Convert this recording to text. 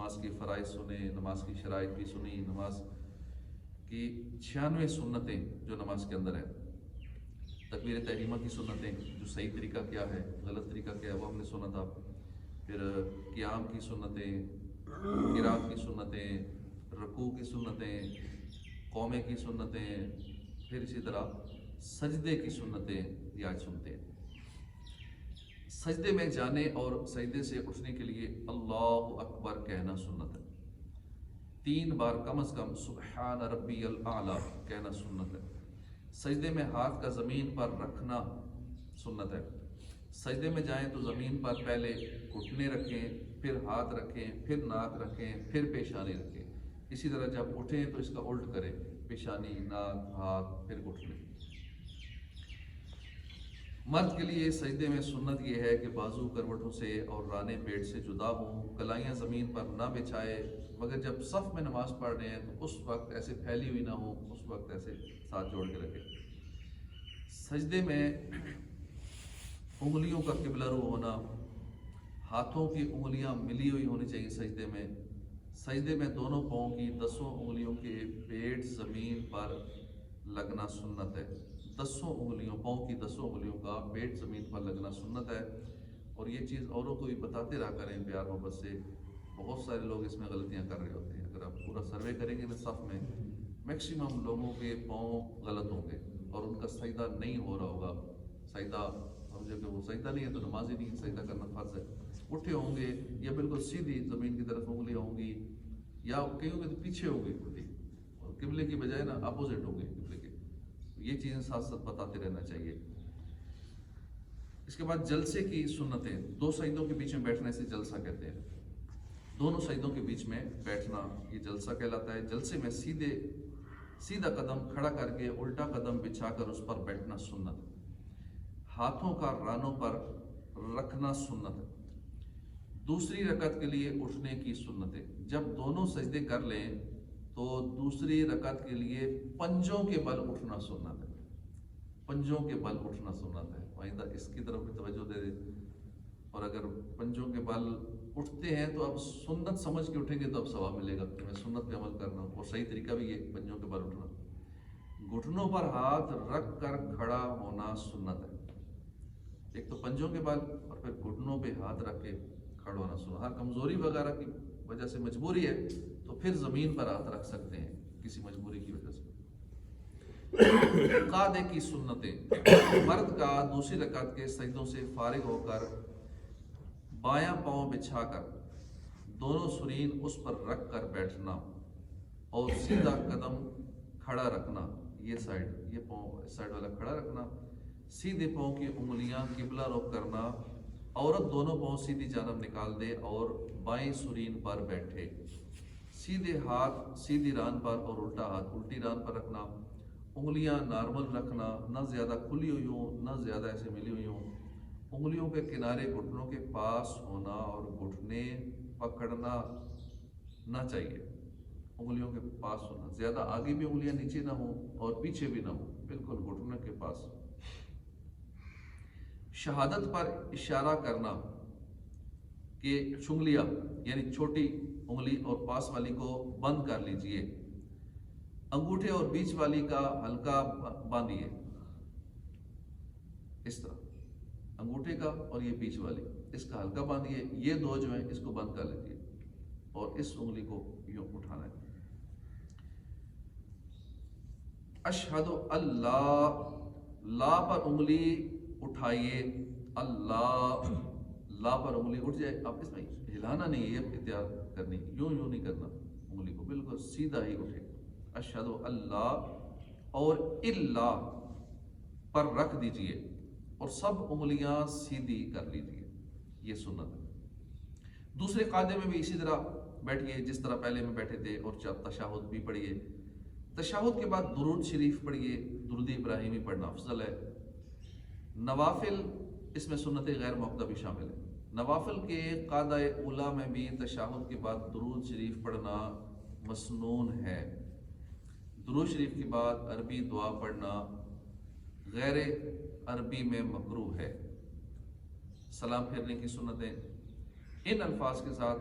نماز کے فرائض سنے، نماز کی شرائط بھی سنی، نماز کی 96 سنتیں جو نماز کے اندر ہیں، تکبیر تحریمہ کی سنتیں، جو صحیح طریقہ کیا ہے، غلط طریقہ کیا ہے وہ ہم نے سنا تھا، پھر قیام کی سنتیں، قرات کی سنتیں، رکوع کی سنتیں، قومے کی سنتیں، پھر اسی طرح سجدے کی سنتیں یہ آج سنتے ہیں۔ سجدے میں جانے اور سجدے سے اٹھنے کے لیے اللہ اکبر کہنا سنت ہے، 3 بار کم از کم سبحان ربی الاعلیٰ کہنا سنت ہے۔ سجدے میں ہاتھ کا زمین پر رکھنا سنت ہے۔ سجدے میں جائیں تو زمین پر پہلے گھٹنے رکھیں، پھر ہاتھ رکھیں، پھر ناک رکھیں، پھر پیشانی رکھیں۔ اسی طرح جب اٹھیں تو اس کا الٹ کریں، پیشانی، ناک، ہاتھ، پھر گھٹنے۔ مرد کے لیے سجدے میں سنت یہ ہے کہ بازو کروٹوں سے اور رانے پیٹ سے جدا ہوں، کلائیاں زمین پر نہ بچھائے، مگر جب صف میں نماز پڑھ رہے ہیں تو اس وقت ایسے پھیلی ہوئی نہ ہو، اس وقت ایسے ساتھ جوڑ کے رکھے۔ سجدے میں انگلیوں کا قبلہ رو ہونا، ہاتھوں کی انگلیاں ملی ہوئی ہونی چاہیے سجدے میں۔ سجدے میں دونوں پاؤں کی 10 انگلیوں کے پیٹ زمین پر لگنا سنت ہے۔ 10 انگلیوں، پاؤں کی 10 انگلیوں کا پیٹ زمین پر لگنا سنت ہے۔ اور یہ چیز اوروں کو بھی بتاتے رہا کریں پیار محبت سے، بہت سارے لوگ اس میں غلطیاں کر رہے ہوتے ہیں۔ اگر آپ پورا سروے کریں گے نا صف میں، میکسیمم لوگوں کے پاؤں غلط ہوں گے اور ان کا سجدہ نہیں ہو رہا ہوگا۔ سجدہ سمجھے کہ وہ سجدہ نہیں ہے تو نماز ہی نہیں، سجدہ کرنا فرض ہے۔ اٹھے ہوں گے یا بالکل سیدھی زمین کی طرف انگلیاں ہوں گی، یا کہیں ہوں گے تو پیچھے ہوں گی اٹھی، اور قبلے کی بجائے نا اپوزٹ ہوں گے قبلے کے۔ یہ چیزیں ساتھ ساتھ بتاتے رہنا چاہیے۔ اس کے بعد جلسے کی سنتیں، 2 سجدوں کے بیچ میں بیٹھنے سے جلسہ کہتے ہیں۔ دونوں سجدوں کے بیچ میں بیٹھنا یہ جلسہ کہلاتا ہے۔ جلسے میں سیدھا قدم کھڑا کر کے الٹا قدم بچھا کر اس پر بیٹھنا سنت ہے۔ ہاتھوں کا رانوں پر رکھنا سنت ہے۔ دوسری رکعت کے لیے اٹھنے کی سنت ہے۔ جب دونوں سجدے کر لیں تو دوسری رکعت کے لیے پنجوں کے بل اٹھنا سنت ہے۔ پنجوں کے بل اٹھنا سنت ہے، آئندہ اس کی طرف بھی توجہ دے دیں۔ اور اگر پنجوں کے بل اٹھتے ہیں تو اب سنت سمجھ کے اٹھیں گے تو اب ثواب ملے گا کہ میں سنت پہ عمل کرنا ہوں، اور صحیح طریقہ بھی یہ پنجوں کے بل اٹھنا۔ گھٹنوں پر ہاتھ رکھ کر کھڑا ہونا سنت ہے۔ ایک تو پنجوں کے بل اور پھر گھٹنوں پہ ہاتھ رکھ کے کھڑا ہونا سنت۔ ہر کمزوری وغیرہ کی وجہ سے مجبوری ہے تو پھر زمین پر ہاتھ رکھ سکتے ہیں کسی مجبوری کی وجہ سے۔ قعدے کی سنتیں، مرد کا دوسری رکعت کے سجدوں سے فارغ ہو کر بایاں پاؤں بچھا کر دونوں سرین اس پر رکھ کر بیٹھنا اور سیدھا قدم کھڑا رکھنا، یہ سائڈ، یہ پاؤں اس سائڈ والا کھڑا رکھنا، سیدھے پاؤں کی انگلیاں قبلہ رخ کرنا، عورت دونوں پاؤں سیدھی جانب نکال دے اور بائیں سرین پر بیٹھے، سیدھے ہاتھ سیدھی ران پر اور الٹا ہاتھ الٹی ران پر رکھنا، انگلیاں نارمل رکھنا، نہ زیادہ کھلی ہوئی ہوں نہ زیادہ ایسے ملی ہوئی ہوں، انگلیوں کے کنارے گھٹنوں کے پاس ہونا اور گھٹنے پکڑنا نہ چاہیے، انگلیوں کے پاس ہونا، زیادہ آگے بھی انگلیاں نیچے نہ ہوں اور پیچھے بھی نہ ہوں، بالکل گھٹنوں کے پاس۔ شہادت پر اشارہ کرنا کہ چنگلیاں یعنی چھوٹی انگلی اور پاس والی کو بند کر لیجئے، انگوٹھے اور بیچ والی کا ہلکا باندھیے، اس طرح انگوٹھے کا اور یہ بیچ والی اس کا ہلکا باندھیے، یہ 2 جو ہیں اس کو بند کر لیجئے اور اس انگلی کو یوں اٹھانا ہے۔ اشہد اللہ، لا پر انگلی اٹھائیے، اللہ، لا پر انگلی اٹھ جائے، اب اس میں ہلانا نہیں ہے، یہ اختیار کرنی، یوں نہیں کرنا، انگلی کو بالکل سیدھا ہی اٹھے۔ اشہد اللہ اور اللہ پر رکھ دیجئے اور سب انگلیاں سیدھی کر لیجئے، یہ سنت ہے۔ دوسرے قاعدے میں بھی اسی طرح بیٹھیے جس طرح پہلے میں بیٹھے تھے، اور تشہد بھی پڑھیے۔ تشہد کے بعد درود شریف پڑھیے، درود ابراہیمی پڑھنا افضل ہے۔ نوافل اس میں سنت غیر موقع بھی شامل ہے۔ نوافل کے قاعدہ اولیٰ میں بھی تشہد کے بعد درود شریف پڑھنا مسنون ہے۔ درود شریف کے بعد عربی دعا پڑھنا غیر عربی میں مکروہ ہے۔ سلام پھیرنے کی سنتیں، ان الفاظ کے ساتھ